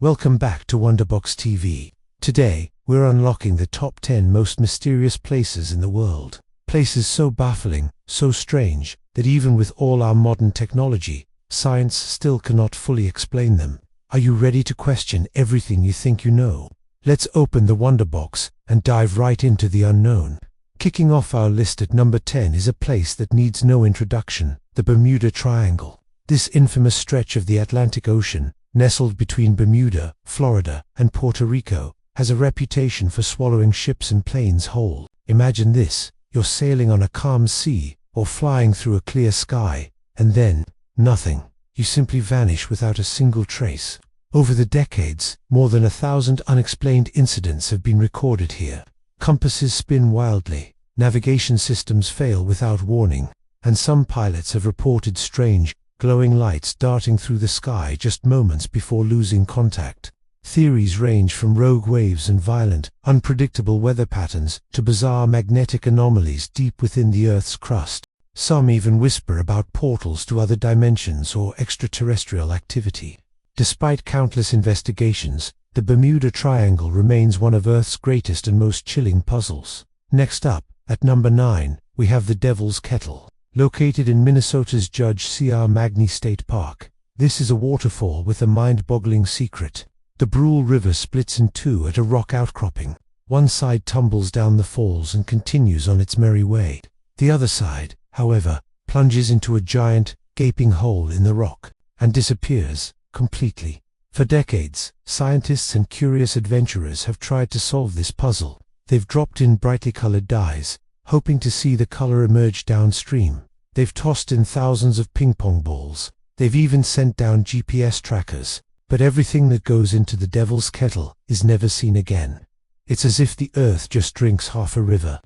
Welcome back to WonderBox TV. Today, we're unlocking the top 10 most mysterious places in the world. Places so baffling, so strange, that even with all our modern technology, science still cannot fully explain them. Are you ready to question everything you think you know? Let's open the WonderBox and dive right into the unknown. Kicking off our list at number 10 is a place that needs no introduction, the Bermuda Triangle. This infamous stretch of the Atlantic Ocean, nestled between Bermuda, Florida, and Puerto Rico, has a reputation for swallowing ships and planes whole. Imagine this: you're sailing on a calm sea, or flying through a clear sky, and then, nothing. You simply vanish without a single trace. Over the decades, more than 1,000 unexplained incidents have been recorded here. Compasses spin wildly, navigation systems fail without warning, and some pilots have reported strange, glowing lights darting through the sky just moments before losing contact. Theories range from rogue waves and violent, unpredictable weather patterns to bizarre magnetic anomalies deep within the Earth's crust. Some even whisper about portals to other dimensions or extraterrestrial activity. Despite countless investigations, the Bermuda Triangle remains one of Earth's greatest and most chilling puzzles. Next up, at number 9, we have the Devil's Kettle. Located in Minnesota's Judge C.R. Magny State Park, this is a waterfall with a mind-boggling secret. The Brule River splits in two at a rock outcropping. One side tumbles down the falls and continues on its merry way. The other side, however, plunges into a giant, gaping hole in the rock, and disappears completely. For decades, scientists and curious adventurers have tried to solve this puzzle. They've dropped in brightly colored dyes, hoping to see the color emerge downstream. They've tossed in thousands of ping-pong balls. They've even sent down GPS trackers. But everything that goes into the Devil's Kettle is never seen again. It's as if the Earth just drinks half a river.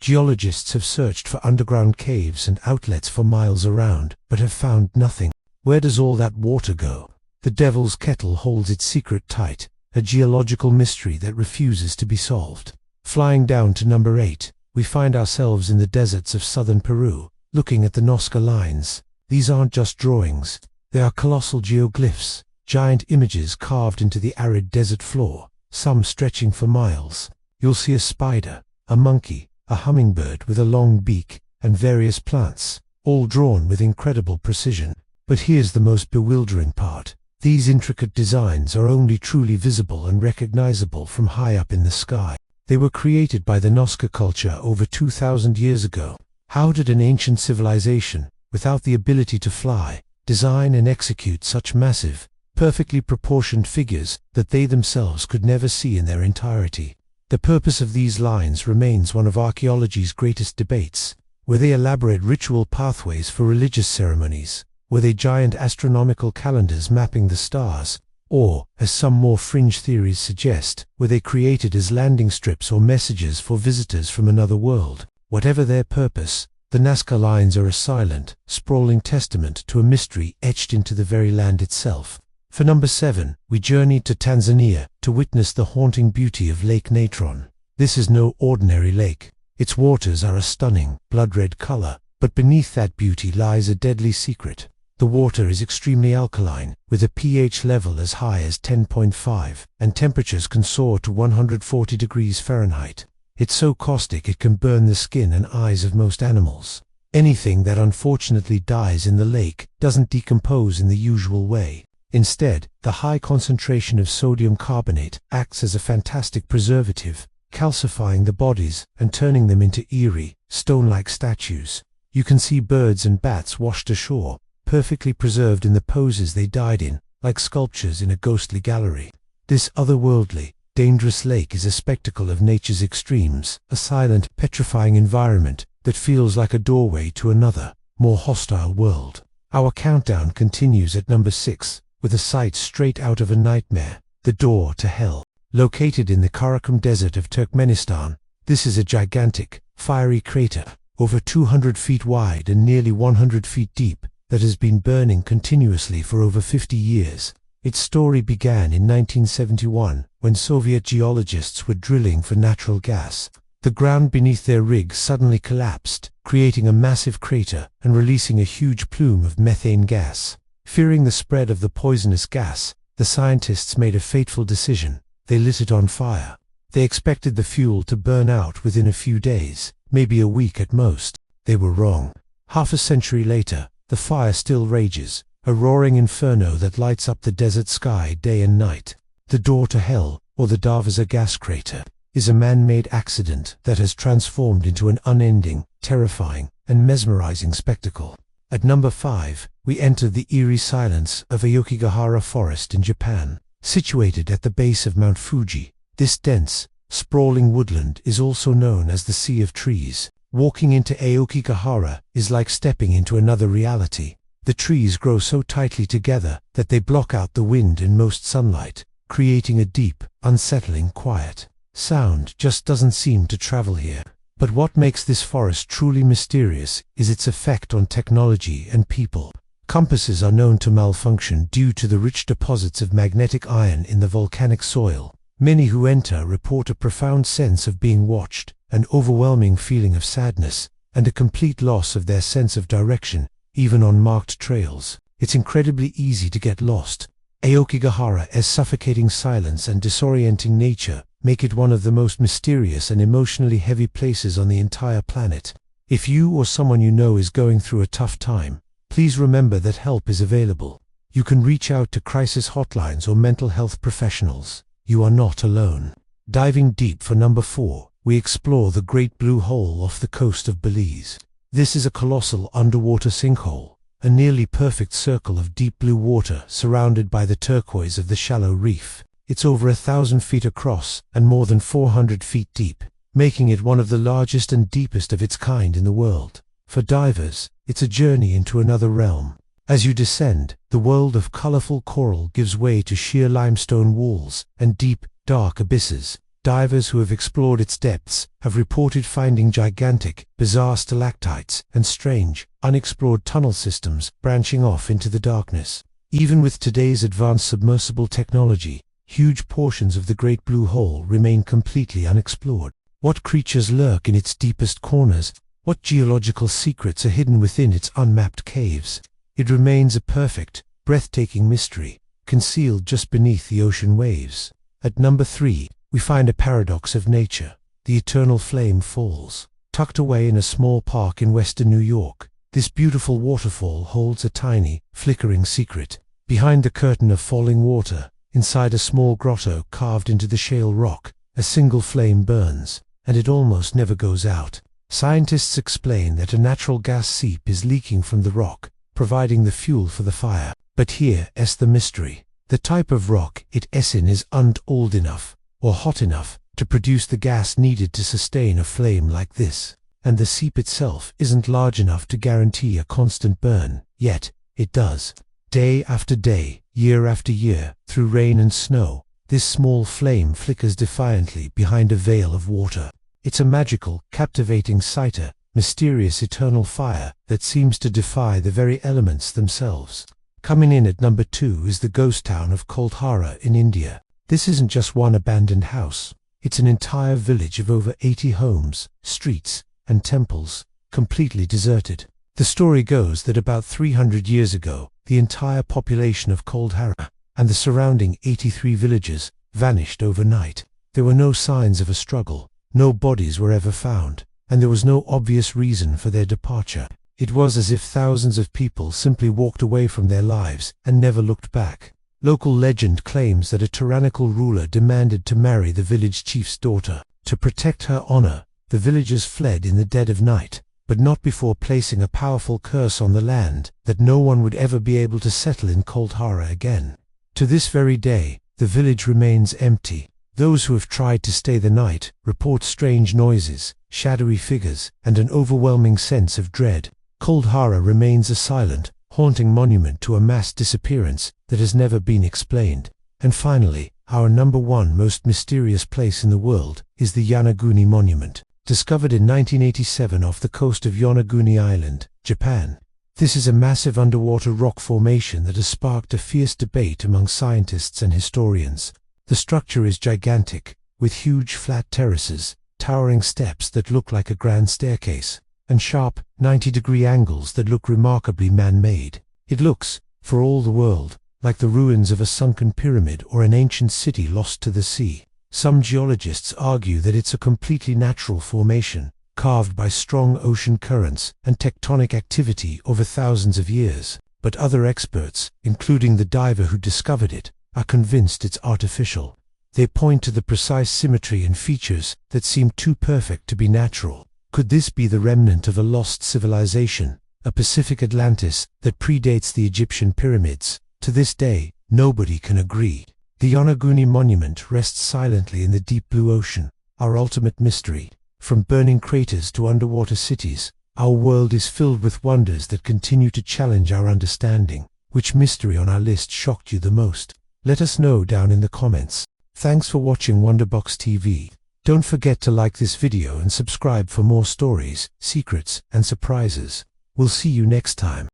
Geologists have searched for underground caves and outlets for miles around, but have found nothing. Where does all that water go? The Devil's Kettle holds its secret tight, a geological mystery that refuses to be solved. Flying down to number 8, we find ourselves in the deserts of southern Peru, looking at the Nazca Lines. These aren't just drawings. They are colossal geoglyphs, giant images carved into the arid desert floor, some stretching for miles. You'll see a spider, a monkey, a hummingbird with a long beak, and various plants, all drawn with incredible precision. But here's the most bewildering part. These intricate designs are only truly visible and recognizable from high up in the sky. They were created by the Nazca culture over 2,000 years ago. How did an ancient civilization, without the ability to fly, design and execute such massive, perfectly proportioned figures that they themselves could never see in their entirety? The purpose of these lines remains one of archaeology's greatest debates. Were they elaborate ritual pathways for religious ceremonies? Were they giant astronomical calendars mapping the stars? Or, as some more fringe theories suggest, were they created as landing strips or messages for visitors from another world? Whatever their purpose, the Nazca Lines are a silent, sprawling testament to a mystery etched into the very land itself. For number 7, we journeyed to Tanzania to witness the haunting beauty of Lake Natron. This is no ordinary lake. Its waters are a stunning, blood-red color, but beneath that beauty lies a deadly secret. The water is extremely alkaline, with a pH level as high as 10.5, and temperatures can soar to 140 degrees Fahrenheit. It's so caustic it can burn the skin and eyes of most animals. Anything that unfortunately dies in the lake doesn't decompose in the usual way. Instead, the high concentration of sodium carbonate acts as a fantastic preservative, calcifying the bodies and turning them into eerie, stone-like statues. You can see birds and bats washed ashore, perfectly preserved in the poses they died in, like sculptures in a ghostly gallery. This otherworldly, dangerous lake is a spectacle of nature's extremes, a silent, petrifying environment that feels like a doorway to another, more hostile world. Our countdown continues at number 6, with a sight straight out of a nightmare, the door to hell. Located in the Karakum Desert of Turkmenistan, this is a gigantic, fiery crater, over 200 feet wide and nearly 100 feet deep, that has been burning continuously for over 50 years. Its story began in 1971, when Soviet geologists were drilling for natural gas. The ground beneath their rig suddenly collapsed, creating a massive crater and releasing a huge plume of methane gas. Fearing the spread of the poisonous gas, the scientists made a fateful decision. They lit it on fire. They expected the fuel to burn out within a few days, maybe a week at most. They were wrong. Half a century later, the fire still rages, a roaring inferno that lights up the desert sky day and night. The door to hell, or the Darvaza gas crater, is a man-made accident that has transformed into an unending, terrifying, and mesmerizing spectacle. At number 5, we enter the eerie silence of Aokigahara Forest in Japan. Situated at the base of Mount Fuji, this dense, sprawling woodland is also known as the Sea of Trees. Walking into Aokigahara is like stepping into another reality. The trees grow so tightly together that they block out the wind and most sunlight, creating a deep, unsettling quiet. Sound just doesn't seem to travel here. But what makes this forest truly mysterious is its effect on technology and people. Compasses are known to malfunction due to the rich deposits of magnetic iron in the volcanic soil. Many who enter report a profound sense of being watched, an overwhelming feeling of sadness, and a complete loss of their sense of direction, even on marked trails. It's incredibly easy to get lost. Aokigahara's suffocating silence and disorienting nature make it one of the most mysterious and emotionally heavy places on the entire planet. If you or someone you know is going through a tough time, please remember that help is available. You can reach out to crisis hotlines or mental health professionals. You are not alone. Diving deep for number 4, we explore the Great Blue Hole off the coast of Belize. This is a colossal underwater sinkhole, a nearly perfect circle of deep blue water surrounded by the turquoise of the shallow reef. It's over 1,000 feet across and more than 400 feet deep, making it one of the largest and deepest of its kind in the world. For divers, it's a journey into another realm. As you descend, the world of colorful coral gives way to sheer limestone walls and deep, dark abysses. Divers who have explored its depths have reported finding gigantic, bizarre stalactites and strange, unexplored tunnel systems branching off into the darkness. Even with today's advanced submersible technology, huge portions of the Great Blue Hole remain completely unexplored. What creatures lurk in its deepest corners? What geological secrets are hidden within its unmapped caves? It remains a perfect, breathtaking mystery, concealed just beneath the ocean waves. At number 3, we find a paradox of nature. The eternal flame falls. Tucked away in a small park in western New York, this beautiful waterfall holds a tiny, flickering secret. Behind the curtain of falling water, inside a small grotto carved into the shale rock, a single flame burns, and it almost never goes out. Scientists explain that a natural gas seep is leaking from the rock, providing the fuel for the fire. But here's the mystery. The type of rock it's in isn't old enough or hot enough to produce the gas needed to sustain a flame like this. And the seep itself isn't large enough to guarantee a constant burn, yet it does. Day after day, year after year, through rain and snow, this small flame flickers defiantly behind a veil of water. It's a magical, captivating sight, a mysterious eternal fire that seems to defy the very elements themselves. Coming in at number 2 is the ghost town of Kuldhara in India. This isn't just one abandoned house. It's an entire village of over 80 homes, streets, and temples, completely deserted. The story goes that about 300 years ago, the entire population of Kuldhara and the surrounding 83 villages vanished overnight. There were no signs of a struggle, no bodies were ever found, and there was no obvious reason for their departure. It was as if thousands of people simply walked away from their lives and never looked back. Local legend claims that a tyrannical ruler demanded to marry the village chief's daughter. To protect her honor, the villagers fled in the dead of night, but not before placing a powerful curse on the land that no one would ever be able to settle in Kuldhara again. To this very day, the village remains empty. Those who have tried to stay the night report strange noises, shadowy figures, and an overwhelming sense of dread. Kuldhara remains a silent, haunting monument to a mass disappearance that has never been explained. And finally, our number 1 most mysterious place in the world is the Yonaguni Monument, discovered in 1987 off the coast of Yonaguni Island, Japan. This is a massive underwater rock formation that has sparked a fierce debate among scientists and historians. The structure is gigantic, with huge flat terraces, towering steps that look like a grand staircase, and sharp, 90-degree angles that look remarkably man-made. It looks, for all the world, like the ruins of a sunken pyramid or an ancient city lost to the sea. Some geologists argue that it's a completely natural formation, carved by strong ocean currents and tectonic activity over thousands of years. But other experts, including the diver who discovered it, are convinced it's artificial. They point to the precise symmetry and features that seem too perfect to be natural. Could this be the remnant of a lost civilization, a Pacific Atlantis that predates the Egyptian pyramids? To this day, nobody can agree. The Yonaguni Monument rests silently in the deep blue ocean, our ultimate mystery. From burning craters to underwater cities, our world is filled with wonders that continue to challenge our understanding. Which mystery on our list shocked you the most? Let us know down in the comments. Thanks for watching WonderBox TV. Don't forget to like this video and subscribe for more stories, secrets, and surprises. We'll see you next time.